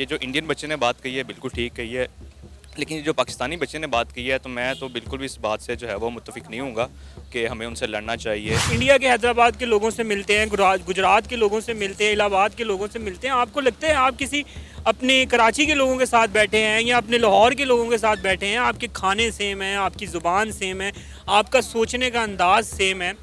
ये जो इंडियन बच्चे ने बात कही है बिल्कुल ठीक कही है, लेकिन जो पाकिस्तानी बच्चे ने बात की है तो मैं तो बिल्कुल भी इस बात से जो है वो मुत्तफिक नहीं हूँगा कि हमें उनसे लड़ना चाहिए। इंडिया के हैदराबाद के लोगों से मिलते हैं, गुजरात के लोगों से मिलते हैं, इलाहाबाद के लोगों से मिलते हैं, आपको लगता है आप किसी अपने कराची के लोगों के साथ बैठे हैं या अपने लाहौर के लोगों के साथ बैठे हैं, आपके खाने सेम हैं, आपकी ज़ुबान सेम है, आपका सोचने का अंदाज सेम है,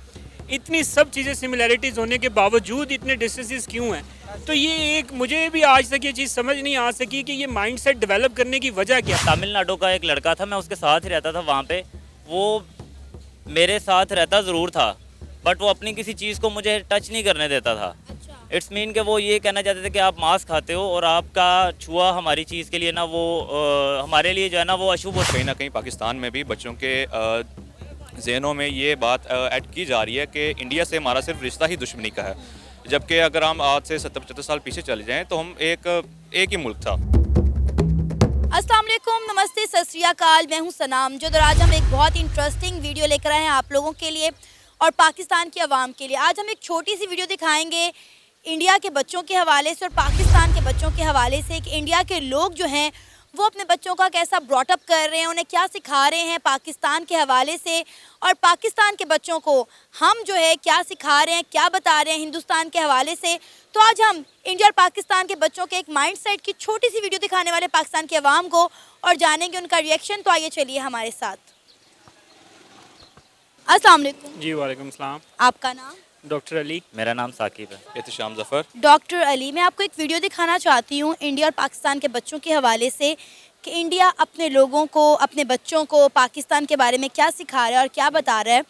इतनी सब चीज़ें सिमिलैरिटीज़ होने के बावजूद इतने डिस्टेंसेस क्यों हैं? तो ये एक मुझे भी आज तक ये चीज़ समझ नहीं आ सकी कि ये माइंडसेट डेवलप करने की वजह क्या है। तमिलनाडु का एक लड़का था, मैं उसके साथ ही रहता था वहाँ पे। वो मेरे साथ रहता ज़रूर था, बट वो अपनी किसी चीज़ को मुझे टच नहीं करने देता था। इट्स मीन कि वो ये कहना चाहते थे कि आप मांस खाते हो और आपका छुआ हमारी चीज़ के लिए ना वो हमारे लिए जो है ना वो अशुभ हो। कहीं ना कहीं पाकिस्तान में भी बच्चों के जहनों में ये बात ऐड की जा रही है कि इंडिया से हमारा सिर्फ रिश्ता ही दुश्मनी का है, जबकि अगर हम आज से 70-75 साल पीछे चले जाएं तो हम एक ही मुल्क था। अस्सलाम वालेकुम, नमस्ते, सत श्री अकाल। मैं हूं सनाम जो और आज हम एक बहुत इंटरेस्टिंग वीडियो लेकर आए हैं आप लोगों के लिए और पाकिस्तान की आवाम के लिए। आज हम एक छोटी सी वीडियो दिखाएंगे इंडिया के बच्चों के हवाले से और पाकिस्तान के बच्चों के हवाले से कि इंडिया के लोग जो हैं वो अपने बच्चों का कैसा ब्रॉटअप कर रहे हैं, उन्हें क्या सिखा रहे हैं पाकिस्तान के हवाले से, और पाकिस्तान के बच्चों को हम जो है क्या सिखा रहे हैं, क्या बता रहे हैं हिंदुस्तान के हवाले से। तो आज हम इंडिया और पाकिस्तान के बच्चों के एक माइंडसेट की छोटी सी वीडियो दिखाने वाले पाकिस्तान की आवाम को और जानेंगे उनका रिएक्शन। तो आइए चलिए हमारे साथ। अस्सलाम वालेकुम। जी वालेकुम सलाम। आपका नाम? डॉक्टर अली। मेरा नाम साकिब है। एहतशाम ज़फ़र। डॉक्टर अली, मैं आपको एक वीडियो दिखाना चाहती हूँ इंडिया और पाकिस्तान के बच्चों के हवाले से कि इंडिया अपने लोगों को, अपने बच्चों को पाकिस्तान के बारे में क्या सिखा रहा है और क्या बता रहा है,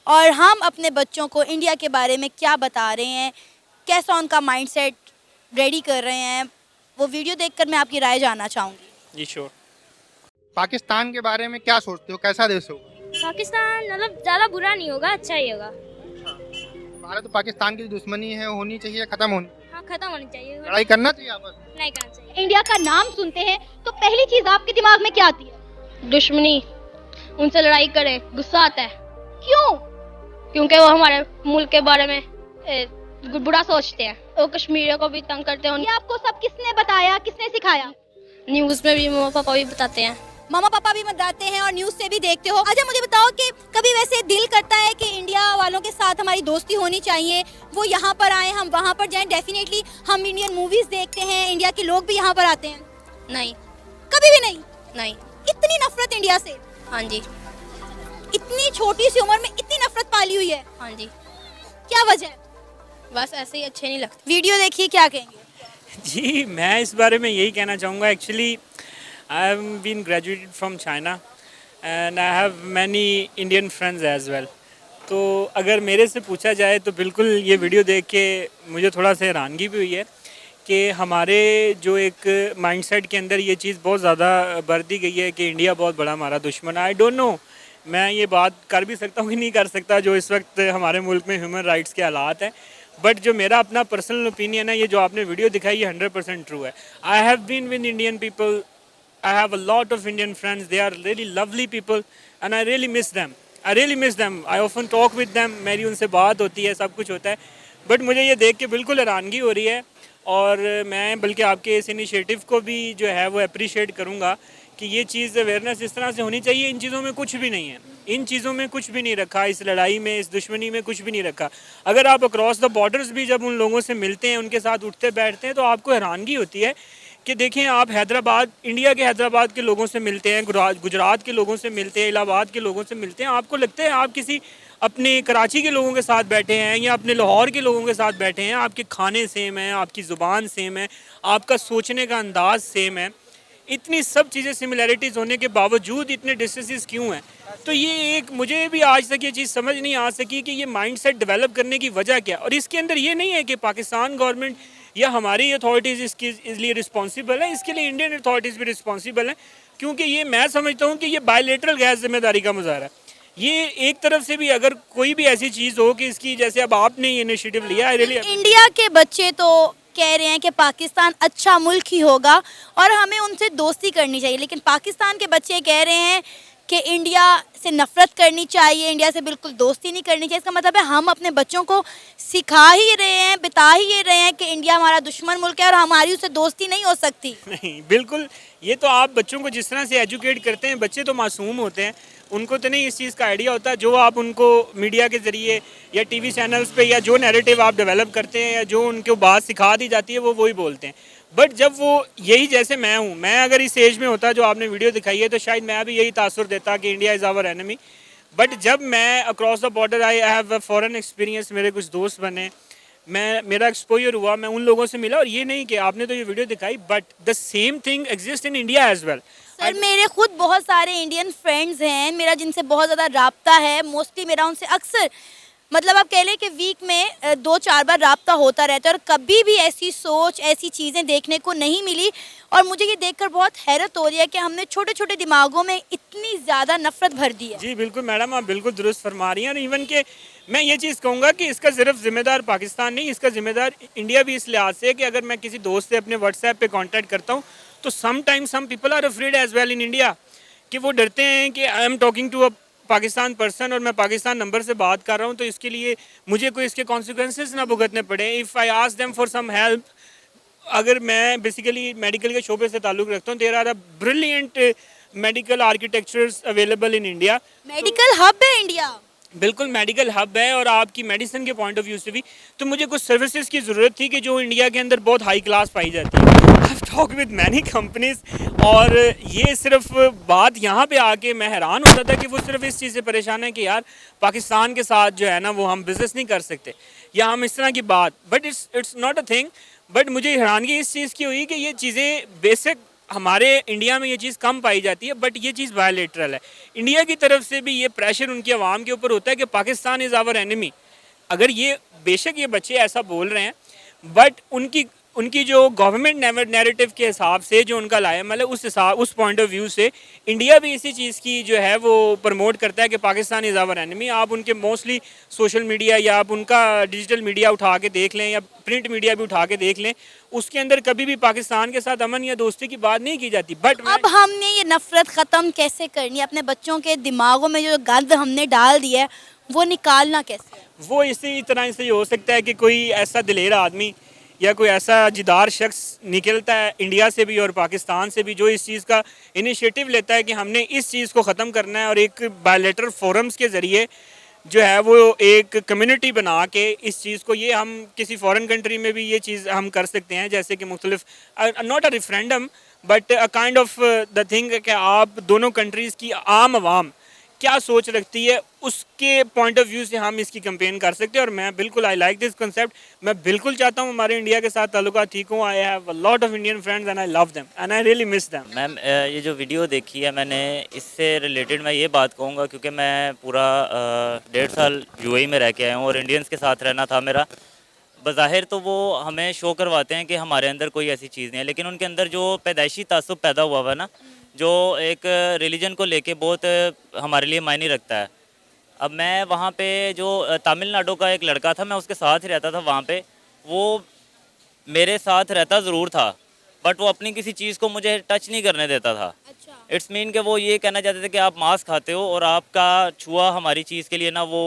और हम अपने बच्चों को इंडिया के बारे में क्या बता रहे हैं, कैसा उनका माइंडसेट रेडी कर रहे हैं। वो वीडियो देखकर मैं आपकी राय जानना चाहूँगी। जी श्योर। पाकिस्तान के बारे में क्या सोचते हो, कैसा देश होगा? पाकिस्तान मतलब ज़्यादा बुरा नहीं होगा, अच्छा ही होगा। भारत और पाकिस्तान की दुश्मनी है, होनी चाहिए, खत्म होनी, हाँ, खत्म होनी चाहिए, लड़ाई करना चाहिए आपस में। नहीं करना चाहिए। इंडिया का नाम सुनते हैं तो पहली चीज़ आपके दिमाग में क्या आती है? दुश्मनी, उनसे लड़ाई करे, गुस्सा आता है। क्यों? क्योंकि वो हमारे मुल्क के बारे में बुरा सोचते हैं। वो कश्मीरियों को भी तंग करते हैं। ये आपको सब किसने बताया, किसने सिखाया? न्यूज़ में भी मम्मा पापा भी बताते हैं। मामा पापा भी बताते हैं और न्यूज़ से भी देखते हो। अच्छा मुझे बताओ कि कभी वैसे दिल करता है कि इंडिया वालों के साथ हमारी दोस्ती होनी चाहिए, वो यहाँ पर आए, हम वहाँ पर जाएं? डेफिनेटली हम इंडियन मूवीज देखते हैं, इंडिया के लोग भी यहाँ पर आते हैं। नहीं, कभी भी नहीं? नहीं। इतनी नफरत इंडिया से? हाँ जी, इतनी छोटी सी उम्र में इतनी नफरत पाली हुई है? हाँ जी, क्या वजह है? बस ऐसे ही अच्छे नहीं लगते। वीडियो देखिए, क्या कहेंगे? जी मैं इस बारे में यही कहना चाहूँगा। Actually I have been graduated from China and I have many Indian friends as well. तो अगर मेरे से पूछा जाए तो बिल्कुल ये वीडियो देख के मुझे थोड़ा सा हैरानगी भी हुई है कि हमारे जो एक माइंडसेट के अंदर ये चीज़ बहुत ज़्यादा भर दी गई है कि इंडिया बहुत बड़ा हमारा दुश्मन है। आई डोंट नो, मैं ये बात कर भी सकता हूँ कि नहीं कर सकता जो इस वक्त हमारे मुल्क में ह्यूमन राइट्स के हालात हैं, बट जो मेरा अपना पर्सनल ओपिनियन है, ये जो आपने वीडियो दिखाई ये 100% ट्रू है। I have been with Indian people, I have a lot of Indian friends. They are really lovely people and I really miss them. I really miss them. I often talk with them. मेरी उनसे बात होती है, सब कुछ होता है, but मुझे ये देख के बिल्कुल हैरानगी हो रही है और मैं बल्कि आपके इस इनिशिएटिव को भी जो है वो अप्रिशिएट करूँगा कि ये चीज़ अवेयरनेस इस तरह से होनी चाहिए। इन चीज़ों में कुछ भी नहीं है, इन चीज़ों में कुछ भी नहीं रखा, इस लड़ाई में, इस दुश्मनी में कुछ भी नहीं रखा। अगर आप अक्रॉस द बॉर्डर्स भी जब उन लोगों से मिलते हैं, उनके साथ उठते बैठते हैं, तो आपको हैरानगी होती है कि देखें आप हैदराबाद, इंडिया के हैदराबाद के लोगों से मिलते हैं, गुजरात के लोगों से मिलते हैं, इलाहाबाद के लोगों से मिलते हैं, आपको लगता है आप किसी अपने कराची के लोगों के साथ बैठे हैं या अपने लाहौर के लोगों के साथ बैठे हैं, आपके खाने सेम हैं, आपकी ज़ुबान सेम है, आपका सोचने का अंदाज़ सेम है, इतनी सब चीज़ें सिमिलैरिटीज़ होने के बावजूद इतने डिस्टेंसेस क्यों हैं? तो ये एक मुझे भी आज तक ये चीज़ समझ नहीं आ सकी कि ये माइंडसेट डेवलप करने की वजह क्या। और इसके अंदर ये नहीं है कि पाकिस्तान गवर्नमेंट या हमारी अथॉरिटीज़ इसके लिए रिस्पॉन्सिबल है, इसके लिए इंडियन अथॉरिटीज़ भी रिस्पॉन्सिबल हैं, क्योंकि ये मैं समझता हूँ कि ये बायलेटरल गैर जिम्मेदारी का मुजाहरा है। ये एक तरफ से भी अगर कोई भी ऐसी चीज़ हो कि इसकी, जैसे अब आपने ये इनिशिएटिव लिया, इंडिया के बच्चे तो कह रहे हैं कि पाकिस्तान अच्छा मुल्क ही होगा और हमें उनसे दोस्ती करनी चाहिए, लेकिन पाकिस्तान के बच्चे कह रहे हैं कि इंडिया से नफरत करनी चाहिए, इंडिया से बिल्कुल दोस्ती नहीं करनी चाहिए। इसका मतलब है हम अपने बच्चों को सिखा ही रहे हैं, बता ही रहे हैं कि इंडिया हमारा दुश्मन मुल्क है और हमारी उससे दोस्ती नहीं हो सकती। नहीं, बिल्कुल। ये तो आप बच्चों को जिस तरह से एजुकेट करते हैं, बच्चे तो मासूम होते हैं, उनको तो नहीं इस चीज़ का आइडिया होता। जो आप उनको मीडिया के ज़रिए या टीवी चैनल्स पे या जो नैरेटिव आप डेवलप करते हैं या जो उनको बात सिखा दी जाती है वो वही बोलते हैं। बट जब वो यही, जैसे मैं हूँ, मैं अगर इस एज में होता जो आपने वीडियो दिखाई है तो शायद मैं भी यही तासुर देता कि India is our enemy. But जब मैं across the border I have a foreign experience, मेरे कुछ दोस्त बने, मेरा एक्सपोजर हुआ, मैं उन लोगों से मिला, और ये नहीं कि आपने तो ये वीडियो दिखाई, but the same thing exist in India as well. Sir मेरे खुद बहुत सारे इंडियन फ्रेंड्स हैं, मेरा जिनसे बहुत ज़्यादा राब्ता है, मोस्टली मेरा उनसे अक्सर, मतलब आप कह लें कि वीक में 2-4 बार राब्ता होता रहता है, और कभी भी ऐसी सोच, ऐसी चीज़ें देखने को नहीं मिली। और मुझे ये देखकर बहुत हैरत हो रही है कि हमने छोटे छोटे दिमागों में इतनी ज़्यादा नफरत भर दी है। जी बिल्कुल मैडम, आप बिल्कुल दुरुस्त फरमा रही हैं। और इवन के मैं ये चीज़ कहूँगा कि इसका सिर्फ जिम्मेदार पाकिस्तान नहीं, इसका जिम्मेदार इंडिया भी इस लिहाज से है कि अगर मैं किसी दोस्त से अपने व्हाट्सएप पे कांटेक्ट करता हूँ तो some people are afraid as well in India, कि वो डरते हैं कि I am talking to a Pakistan person और मैं पाकिस्तान नंबर से बात कर रहा हूँ, तो इसके लिए मुझे कोई इसके कॉन्सिक्वेंसेस ना भुगतने पड़े। If I ask them for some help, अगर मैं बेसिकली मेडिकल के शोबे से ताल्लुक़ रखता हूँ, there are a brilliant medical architectures available in India. Medical hub है इंडिया, बिल्कुल मेडिकल हब है, और आपकी मेडिसिन के पॉइंट ऑफ व्यू से भी। तो मुझे कुछ सर्विसेज की ज़रूरत थी कि जो इंडिया के अंदर बहुत हाई क्लास पाई जाती है। I talk with many companies, और ये सिर्फ बात यहाँ पे आके मैं हैरान होता था कि वो सिर्फ इस चीज़ से परेशान है कि यार पाकिस्तान के साथ जो है ना वो हम बिज़नेस नहीं कर सकते, या हम इस तरह की बात, but it's not a thing. But मुझे हैरानगी इस चीज़ की हुई कि ये चीज़ें बेसिक हमारे इंडिया में ये चीज़ कम पाई जाती है, बट ये चीज़ बायोलेटरल है। इंडिया की तरफ से भी ये प्रेशर उनकी आवाम के ऊपर होता है कि पाकिस्तान इज़ आवर एनिमी। अगर ये बेशक ये बच्चे ऐसा बोल रहे हैं, बट उनकी जो गवर्नमेंट नैरेटिव के हिसाब से जो उनका लाएमल है, उस पॉइंट ऑफ व्यू से इंडिया भी इसी चीज़ की जो है वो प्रमोट करता है कि पाकिस्तान इज़ आवर एनिमी। आप उनके मोस्टली सोशल मीडिया या आप उनका डिजिटल मीडिया उठा के देख लें या प्रिंट मीडिया भी उठा के देख लें, उसके अंदर कभी भी पाकिस्तान के साथ अमन या दोस्ती की बात नहीं की जाती। बट अब हमने ये नफरत ख़त्म कैसे करनी है? अपने बच्चों के दिमागों में जो गंद हमने डाल दिया है वो निकालना कैसे? वो इसी तरह से हो सकता है कि कोई ऐसा दिलेर आदमी या कोई ऐसा जिदार शख्स निकलता है इंडिया से भी और पाकिस्तान से भी, जो इस चीज़ का इनिशिएटिव लेता है कि हमने इस चीज़ को ख़त्म करना है, और एक बायलैटरल फोरम्स के ज़रिए जो है वो एक कम्युनिटी बना के इस चीज़ को, ये हम किसी फॉरेन कंट्री में भी ये चीज़ हम कर सकते हैं, जैसे कि मुख्तलिफ, not a referendum but a kind of the thing कि आप दोनों कंट्रीज़ की आम आवाम क्या सोच रखती है, उसके पॉइंट ऑफ व्यू से हम इसकी कंपेन कर सकते हैं। और मैं बिल्कुल आई लाइक दिस कंसेप्ट, मैं बिल्कुल चाहता हूँ हमारे इंडिया के साथ ताल्लुकात ठीक हों। आई have a lot of Indian friends and I love them and I really miss them. Ma'am ये जो वीडियो देखी है मैंने, इससे रिलेटेड मैं ये बात कहूँगा, क्योंकि मैं पूरा 1.5 साल यूएई में रह के आया हूँ और इंडियंस के साथ रहना था मेरा। बज़ाहिर तो वो हमें शो करवाते हैं कि हमारे अंदर कोई ऐसी चीज़ नहीं है, लेकिन उनके अंदर जो पैदाइशी तासुब पैदा हुआ हुआ ना, जो एक रिलीजन को लेके बहुत हमारे लिए मायने रखता है। अब मैं वहाँ पे जो तमिलनाडु का एक लड़का था, मैं उसके साथ ही रहता था वहाँ पे। वो मेरे साथ रहता ज़रूर था, बट वो अपनी किसी चीज़ को मुझे टच नहीं करने देता था। इट्स मीन कि वो ये कहना चाहते थे कि आप मांस खाते हो और आपका छुआ हमारी चीज़ के लिए ना वो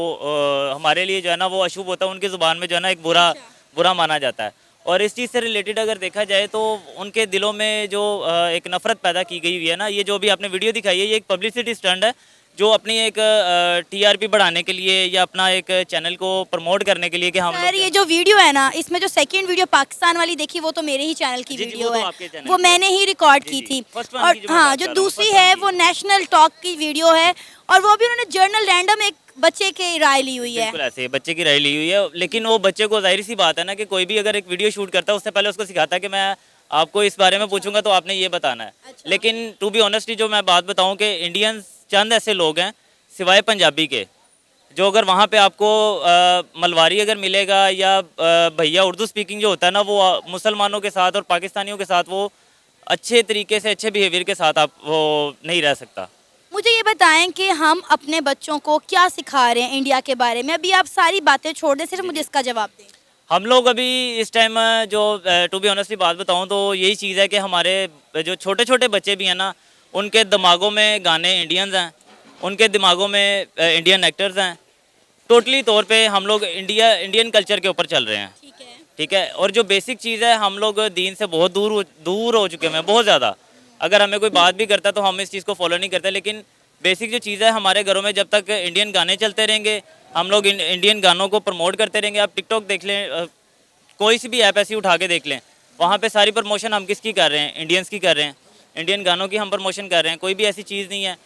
हमारे लिए जो है ना वो अशुभ होता है, उनकी ज़ुबान में जो है ना एक बुरा माना जाता है। और इस चीज़ से रिलेटेड अगर देखा जाए तो उनके दिलों में जो एक नफ़रत पैदा की गई हुई है ना, ये जो भी आपने वीडियो दिखाई है, ये एक पब्लिसिटी स्टंट है जो अपनी एक टीआरपी बढ़ाने के लिए या अपना एक चैनल को प्रमोट करने के लिए कि हम सर ये जो वीडियो है ना, इसमें जो सेकंड वीडियो पाकिस्तान वाली देखी वो तो मेरे ही चैनल की जी, वीडियो वो तो है, आपके चैनल वो की मैंने ही रिकॉर्ड की थी। First one और की जो मैं हाँ, बात जो कर रहा हूँ, दूसरी first one है की। वो नेशनल टॉक की वीडियो है, और वो भी उन्होंने जर्नल रैंडम एक बच्चे की राय ली हुई है। बिल्कुल ऐसे ही बच्चे की राय ली हुई है, लेकिन वो बच्चे को जाहिर सी बात है ना कि कोई भी अगर एक वीडियो शूट करता है उससे पहले उसको सिखाता है कि मैं आपको इस बारे में पूछूंगा तो आपने ये बताना है। लेकिन टू बी ऑनेस्टली जो मैं बात बताऊं कि इंडियंस चंद ऐसे लोग हैं सिवाय पंजाबी के, जो अगर वहाँ पे आपको मलवारी अगर मिलेगा या भैया उर्दू स्पीकिंग जो होता है ना, वो मुसलमानों के साथ और पाकिस्तानियों के साथ वो अच्छे तरीके से अच्छे बिहेवियर के साथ आप वो नहीं रह सकता। मुझे ये बताएं कि हम अपने बच्चों को क्या सिखा रहे हैं इंडिया के बारे में? अभी आप सारी बातें छोड़ दें, सिर्फ मुझे इसका जवाब दें। हम लोग अभी इस टाइम जो टू बी ऑनेस्टली बात बताऊं तो यही चीज़ है कि हमारे जो छोटे छोटे बच्चे भी हैं ना, उनके दिमागों में गाने इंडियंस हैं उनके दिमागों में इंडियन एक्टर्स हैं। टोटली तौर पे हम लोग इंडियन कल्चर के ऊपर चल रहे हैं। ठीक है। और जो बेसिक चीज़ है, हम लोग दीन से बहुत दूर हो चुके हैं, बहुत ज़्यादा। अगर हमें कोई बात भी करता है तो हम इस चीज़ को फॉलो नहीं करते। लेकिन बेसिक जो चीज़ है, हमारे घरों में जब तक इंडियन गाने चलते रहेंगे, हम लोग इंडियन गानों को प्रमोट करते रहेंगे। आप टिकटॉक देख लें, कोई सी भी ऐप ऐसी उठा के देख लें, वहाँ पे सारी प्रमोशन हम किसकी कर रहे हैं? इंडियंस की कर रहे हैं। इंडियन गानों की हम प्रमोशन कर रहे हैं। कोई भी ऐसी चीज़ नहीं है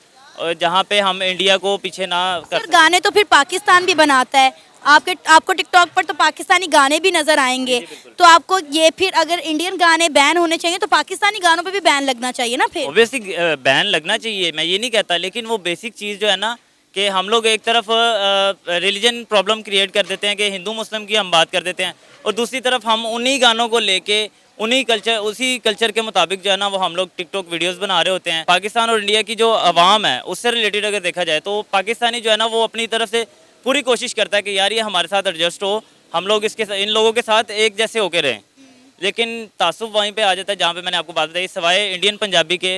जहाँ पे हम इंडिया को पीछे ना कर सर गाने तो फिर पाकिस्तान भी बनाता है, आपको टिकटॉक पर तो पाकिस्तानी गाने भी नजर आएंगे, तो आपको ये फिर अगर इंडियन गाने बैन होने चाहिए तो पाकिस्तानी गानों पे भी बैन लगना चाहिए ना फिर। ऑब्वियसली बैन लगना चाहिए, मैं ये नहीं कहता, लेकिन वो बेसिक चीज़ जो है ना कि हम लोग एक तरफ रिलीजन प्रॉब्लम क्रिएट कर देते हैं कि हिंदू मुस्लिम की हम बात कर देते हैं, और दूसरी तरफ हम उन्हीं गानों को लेके उसी कल्चर के मुताबिक जो है ना वो हम लोग टिकटॉक वीडियोस बना रहे होते हैं। पाकिस्तान और इंडिया की जो आवाम है उससे रिलेटेड अगर देखा जाए तो पाकिस्तानी जो है ना वो अपनी तरफ से पूरी कोशिश करता है कि यार ये हमारे साथ एडजस्ट हो, हम लोग इन लोगों के साथ एक जैसे होके रहें। लेकिन तासुब वहीं पे आ जाता है जहाँ पे मैंने आपको बात बताई, सवाए इंडियन पंजाबी के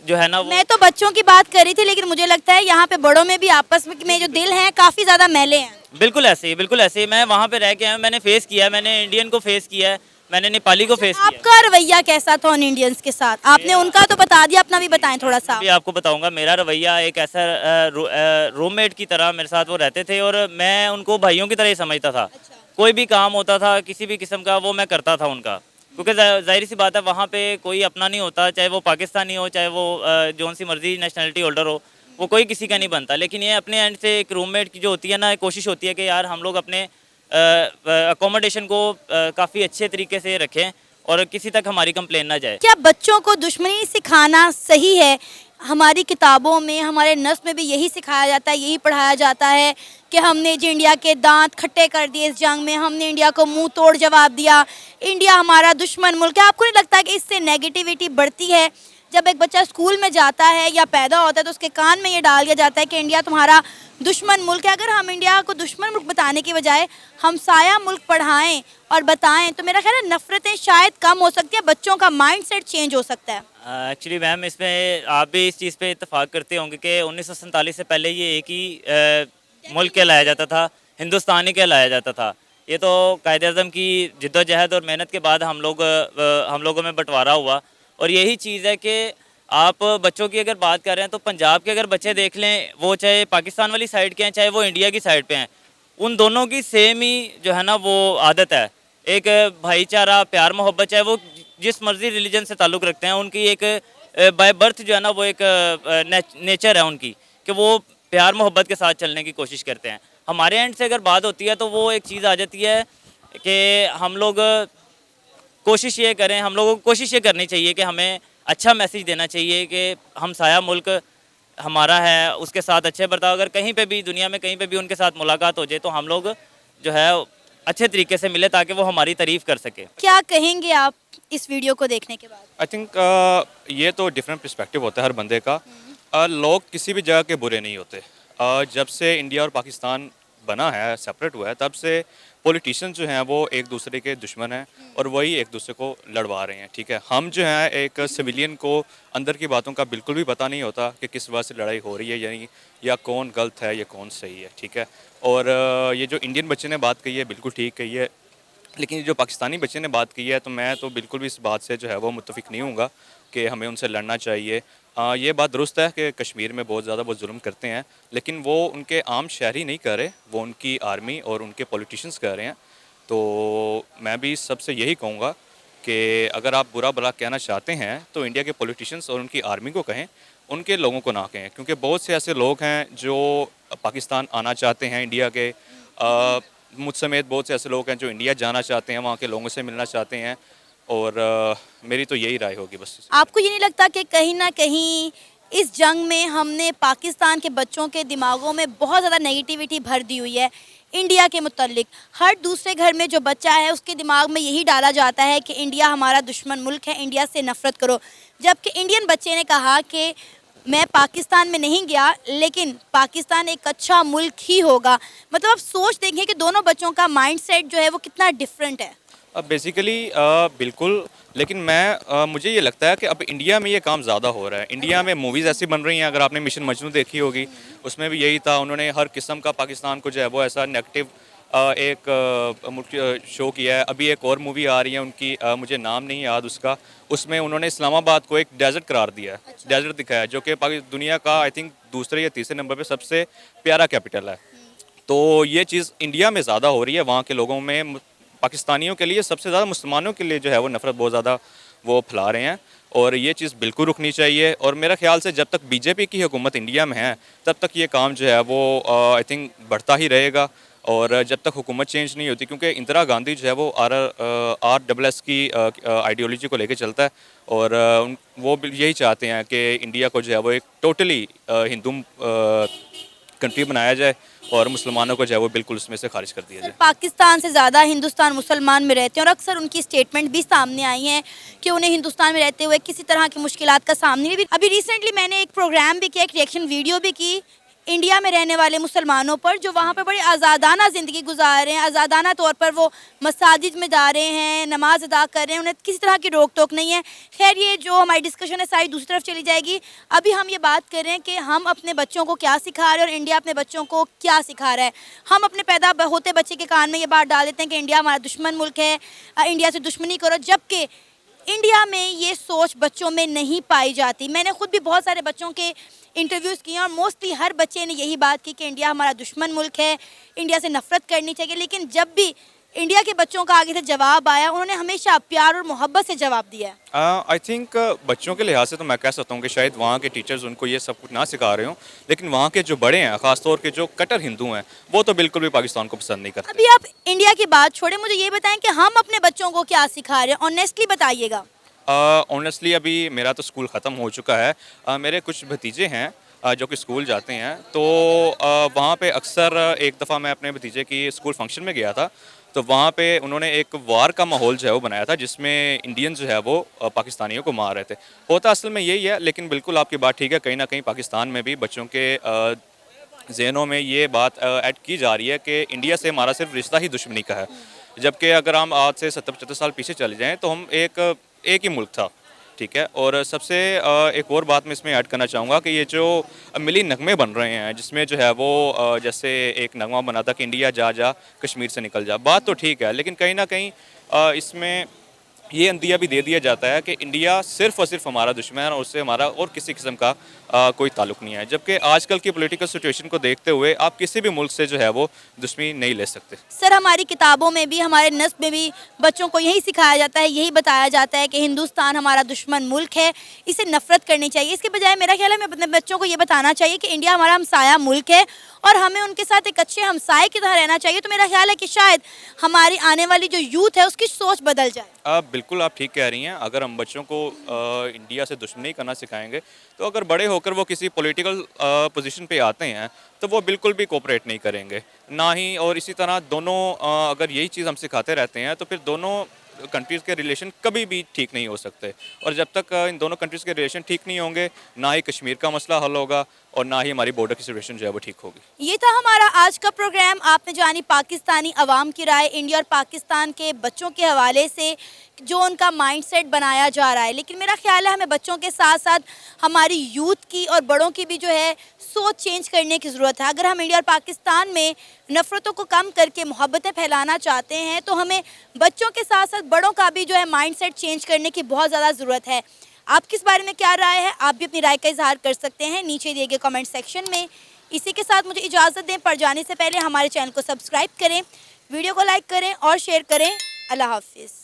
जो है ना वो। मैं तो बच्चों की बात कर रही थी, लेकिन मुझे लगता है यहाँ पे बड़ों में भी आपस में जो दिल हैं काफी ज्यादा मैले हैं। बिल्कुल ऐसे ही, बिल्कुल ऐसे ही। मैं वहाँ पे रह के आया हूँ, मैंने फेस किया है, मैंने इंडियन को फेस किया है, मैंने नेपाली को फेस किया है। आपका रवैया कैसा था उन इंडियंस के साथ? आपने उनका तो बता दिया, अपना भी बताएं थोड़ा सा। अभी आपको बताऊंगा, मेरा रवैया एक ऐसा रूममेट की तरह मेरे साथ वो रहते थे, और मैं उनको भाइयों की तरह ही समझता था। कोई भी काम होता था किसी भी किस्म का, वो मैं करता था उनका, क्योंकि जाहिर सी बात है वहाँ पे कोई अपना नहीं होता, चाहे वो पाकिस्तानी हो, चाहे वो जौन सी मर्जी नेशनलिटी होल्डर हो, वो कोई किसी का नहीं बनता। लेकिन ये अपने एंड से एक रूममेट की जो होती है ना, कोशिश होती है कि यार हम लोग अपने अकोमोडेशन को काफ़ी अच्छे तरीके से रखें और किसी तक हमारी कंप्लेन ना जाए। क्या बच्चों को दुश्मनी सिखाना सही है? हमारी किताबों में, हमारे नस्ल में भी यही सिखाया जाता है, यही पढ़ाया जाता है कि हमने जो इंडिया के दांत खट्टे कर दिए इस जंग में, हमने इंडिया को मुंह तोड़ जवाब दिया, इंडिया हमारा दुश्मन मुल्क है। आपको नहीं लगता कि इससे नेगेटिविटी बढ़ती है? जब एक बच्चा स्कूल में जाता है या पैदा होता है तो उसके कान में ये डाल दिया जाता है कि इंडिया तुम्हारा दुश्मन मुल्क है। अगर हम इंडिया को दुश्मन मुल्क बताने की बजाय हम साया मुल्क पढ़ाएं और बताएं तो मेरा ख्याल है नफरतें शायद कम हो सकती है, बच्चों का माइंडसेट चेंज हो सकता है। एक्चुअली मैम, इसमें आप भी इस चीज़ पे इत्तेफाक करते होंगे कि 1947 से पहले ये एक ही मुल्क कहलाया जाता था, हिंदुस्तान ही कहलाया जाता था। ये तो कायद-ए-आज़म की जिद्दोजहद और मेहनत के बाद हम लोगों में बंटवारा हुआ। और यही चीज़ है कि आप बच्चों की अगर बात कर रहे हैं तो पंजाब के अगर बच्चे देख लें, वो चाहे पाकिस्तान वाली साइड के हैं चाहे वो इंडिया की साइड पे हैं, उन दोनों की सेम ही जो है ना वो आदत है, एक भाईचारा, प्यार मोहब्बत, चाहे वो जिस मर्जी रिलीजन से ताल्लुक़ रखते हैं, उनकी एक बाय बर्थ जो है ना वो एक नेचर है उनकी कि वो प्यार मोहब्बत के साथ चलने की कोशिश करते हैं। हमारे एंड से अगर बात होती है तो वो एक चीज़ आ जाती है कि हम लोग कोशिश ये करें, हम लोगों को कोशिश ये करनी चाहिए कि हमें अच्छा मैसेज देना चाहिए कि हम साया मुल्क हमारा है, उसके साथ अच्छे बर्ताव। अगर कहीं पे भी दुनिया में कहीं पे भी उनके साथ मुलाकात हो जाए तो हम लोग जो है अच्छे तरीके से मिले ताकि वो हमारी तारीफ़ कर सके। क्या कहेंगे आप इस वीडियो को देखने के बाद? आई थिंक ये तो डिफरेंट पर्सपेक्टिव होता है हर बंदे का। लोग किसी भी जगह के बुरे नहीं होते। जब से इंडिया और पाकिस्तान बना है, सेपरेट हुआ है, तब से पॉलिटिशियन जो हैं वो एक दूसरे के दुश्मन हैं और वही एक दूसरे को लड़वा रहे हैं। ठीक है, हम जो हैं एक सिविलियन को अंदर की बातों का बिल्कुल भी पता नहीं होता कि किस वजह से लड़ाई हो रही है, यानी या कौन गलत है या कौन सही है। ठीक है, और ये जो इंडियन बच्चे ने बात कही है बिल्कुल ठीक कही है, लेकिन जो पाकिस्तानी बच्चे ने बात की है तो मैं तो बिल्कुल भी इस बात से जो है वो मुत्तफिक नहीं हूँगा कि हमें उनसे लड़ना चाहिए। ये बात दुरुस्त है कि कश्मीर में बहुत ज़्यादा वो जुल्म करते हैं, लेकिन वो उनके आम शहरी नहीं कर रहे, वो उनकी आर्मी और उनके पॉलिटिशियंस कर रहे हैं। तो मैं भी सबसे यही कहूँगा कि अगर आप बुरा भला कहना चाहते हैं तो इंडिया के पॉलिटिशियंस और उनकी आर्मी को कहें, उनके लोगों को ना कहें, क्योंकि बहुत से ऐसे लोग हैं जो पाकिस्तान आना चाहते हैं इंडिया के, मुझ समेत बहुत से ऐसे लोग हैं जो इंडिया जाना चाहते हैं, वहाँ के लोगों से मिलना चाहते हैं, और मेरी तो यही राय होगी बस। आपको ये नहीं लगता कि कहीं ना कहीं इस जंग में हमने पाकिस्तान के बच्चों के दिमागों में बहुत ज़्यादा नेगेटिविटी भर दी हुई है? इंडिया के मुतालिक हर दूसरे घर में जो बच्चा है उसके दिमाग में यही डाला जाता है कि इंडिया हमारा दुश्मन मुल्क है, इंडिया से नफ़रत करो। जबकि इंडियन बच्चे ने कहा कि मैं पाकिस्तान में नहीं गया, लेकिन पाकिस्तान एक अच्छा मुल्क ही होगा। मतलब आप सोच देखें कि दोनों बच्चों का माइंडसेट जो है वो कितना डिफरेंट है। अब बेसिकली बिल्कुल, लेकिन मुझे ये लगता है कि अब इंडिया में ये काम ज़्यादा हो रहा है। इंडिया में मूवीज़ ऐसी बन रही हैं, अगर आपने मिशन मजनू देखी होगी, उसमें भी यही था। उन्होंने हर किस्म का पाकिस्तान को जो है वो ऐसा नेगेटिव एक शो किया है। अभी एक और मूवी आ रही है उनकी, मुझे नाम नहीं याद उसका, उसमें उन्होंने इस्लामाबाद को एक डेजर्ट करार दिया है, डेजर्ट दिखाया, जो कि दुनिया का आई थिंक दूसरे या तीसरे नंबर पे सबसे प्यारा कैपिटल है। तो ये चीज़ इंडिया में ज़्यादा हो रही है, वहाँ के लोगों में, पाकिस्तानियों के लिए सबसे ज़्यादा, मुसलमानों के लिए जो है वो नफ़रत बहुत ज़्यादा वो फैला रहे हैं, और ये चीज़ बिल्कुल रुकनी चाहिए। और मेरा ख्याल से जब तक बीजेपी की हुकूमत इंडिया में है, तब तक ये काम जो है वो आई थिंक बढ़ता ही रहेगा। और जब तक हुकूमत चेंज नहीं होती, क्योंकि इंदिरा गांधी जो है वो RSS की आइडियोलॉजी को लेके चलता है, और वो भी यही चाहते हैं कि इंडिया को जो है वो एक टोटली हिंदू कंट्री बनाया जाए, और मुसलमानों को जो है वो बिल्कुल उसमें से खारिज कर दिया जाए। पाकिस्तान से ज़्यादा हिंदुस्तान मुसलमान में रहते हैं, और अक्सर उनकी स्टेटमेंट भी सामने आई हैं कि उन्हें हिंदुस्तान में रहते हुए किसी तरह की मुश्किलात का सामने भी। अभी रिसेंटली मैंने एक प्रोग्राम भी किया, एक रिएक्शन वीडियो भी की इंडिया में रहने वाले मुसलमानों पर, जो वहाँ पर बड़ी आज़ादाना ज़िंदगी गुजार रहे हैं, आज़ादाना तौर पर वो मसाजिद में जा रहे हैं, नमाज अदा कर रहे हैं, उन्हें किसी तरह की रोक टोक नहीं है। खैर, ये जो हमारी डिस्कशन है सारी दूसरी तरफ चली जाएगी। अभी हम ये बात कर रहे हैं कि हम अपने बच्चों को क्या सिखा रहे हैं और इंडिया अपने बच्चों को क्या सिखा रहा है। हम अपने पैदा होते बच्चे के कान में ये बात डाल देते हैं कि इंडिया हमारा दुश्मन मुल्क है, इंडिया से दुश्मनी करो, जबकि इंडिया में ये सोच बच्चों में नहीं पाई जाती। मैंने खुद भी बहुत सारे बच्चों के इंटरव्यूज़ किए, और मोस्टली हर बच्चे ने यही बात की कि इंडिया हमारा दुश्मन मुल्क है, इंडिया से नफ़रत करनी चाहिए। लेकिन जब भी इंडिया के बच्चों का आगे से जवाब आया, उन्होंने हमेशा प्यार और मोहब्बत से जवाब दिया है। आई थिंक बच्चों के लिहाज से तो मैं कह सकता हूँ कि शायद वहाँ के टीचर्स उनको ये सब कुछ ना सिखा रहे हों, लेकिन वहाँ के जो बड़े हैं, ख़ासतौर के जो कट्टर हिंदू हैं, वो तो बिल्कुल भी पाकिस्तान को पसंद नहीं करते। अभी आप इंडिया की बात छोड़े, मुझे ये बताएं कि हम अपने बच्चों को क्या सिखा रहे हैं, ऑनेस्टली बताइएगा। ऑनेस्टली अभी मेरा तो स्कूल ख़त्म हो चुका है। मेरे कुछ भतीजे हैं जो कि स्कूल जाते हैं, तो वहाँ पे अक्सर एक दफ़ा मैं अपने भतीजे की स्कूल फंक्शन में गया था, तो वहाँ पे उन्होंने एक वार का माहौल जो है वो बनाया था, जिसमें इंडियन जो है वो पाकिस्तानियों को मार रहे थे। होता असल में यही है, लेकिन बिल्कुल आपकी बात ठीक है, कहीं ना कहीं पाकिस्तान में भी बच्चों के जहनों में ये बात ऐड की जा रही है कि इंडिया से हमारा सिर्फ रिश्ता ही दुश्मनी का है, जबकि अगर हम आज से 70-75 साल पीछे चले जाएँ तो हम एक ही मुल्क था, ठीक है। और सबसे एक और बात मैं इसमें ऐड करना चाहूँगा कि ये जो मिली नगमे बन रहे हैं, जिसमें जो है वो जैसे एक नगमा बना था कि इंडिया जा जा कश्मीर से निकल जा, बात तो ठीक है, लेकिन कहीं ना कहीं इसमें ये अंदिया भी दे दिया जाता है कि इंडिया सिर्फ़ और सिर्फ हमारा दुश्मन है, और उससे हमारा और किसी किस्म का कोई ताल्लुक़ नहीं है। जबकि आजकल की पॉलिटिकल सिचुएशन को देखते हुए आप किसी भी मुल्क से जो है वो दुश्मनी नहीं ले सकते। सर, हमारी किताबों में भी, हमारे नस्ब में भी बच्चों को यही सिखाया जाता है, यही बताया जाता है कि हिंदुस्तान हमारा दुश्मन मुल्क है, इसे नफ़रत करनी चाहिए। इसके बजाय मेरा ख्याल है हमें अपने बच्चों को ये बताना चाहिए कि इंडिया हमारा हमसाया मुल्क है, और हमें उनके साथ एक अच्छे हमसाए की तरह रहना चाहिए। तो मेरा ख्याल है कि शायद हमारी आने वाली जो यूथ है उसकी सोच बदल जाए। बिल्कुल आप ठीक कह रही हैं। अगर हम बच्चों को इंडिया से दुश्मनी करना सिखाएंगे, तो अगर बड़े होकर वो किसी पॉलिटिकल पोजीशन पे आते हैं तो वो बिल्कुल भी कोऑपरेट नहीं करेंगे ना ही। और इसी तरह दोनों अगर यही चीज़ हम सिखाते रहते हैं तो फिर दोनों कंट्रीज़ के रिलेशन कभी भी ठीक नहीं हो सकते, और जब तक इन दोनों कंट्रीज़ के रिलेशन ठीक नहीं होंगे, ना ही कश्मीर का मसला हल होगा और ना ही हमारी बॉर्डर की सिचुएशन जो है वो ठीक होगी। ये था हमारा आज का प्रोग्राम। आपने जानी पाकिस्तानी अवाम की राय इंडिया और पाकिस्तान के बच्चों के हवाले से, जो उनका माइंडसेट बनाया जा रहा है। लेकिन मेरा ख्याल है हमें बच्चों के साथ साथ हमारी यूथ की और बड़ों की भी जो है सोच चेंज करने की ज़रूरत है। अगर हम इंडिया और पाकिस्तान में नफ़रतों को कम करके मोहब्बतें फैलाना चाहते हैं, तो हमें बच्चों के साथ साथ बड़ों का भी जो है माइंडसेट चेंज करने की बहुत ज़्यादा ज़रूरत है। आप किस बारे में क्या राय है, आप भी अपनी राय का इजहार कर सकते हैं नीचे दिए गए कमेंट सेक्शन में। इसी के साथ मुझे इजाज़त दें, पर जाने से पहले हमारे चैनल को सब्सक्राइब करें, वीडियो को लाइक करें और शेयर करें। अल्लाह हाफिज़।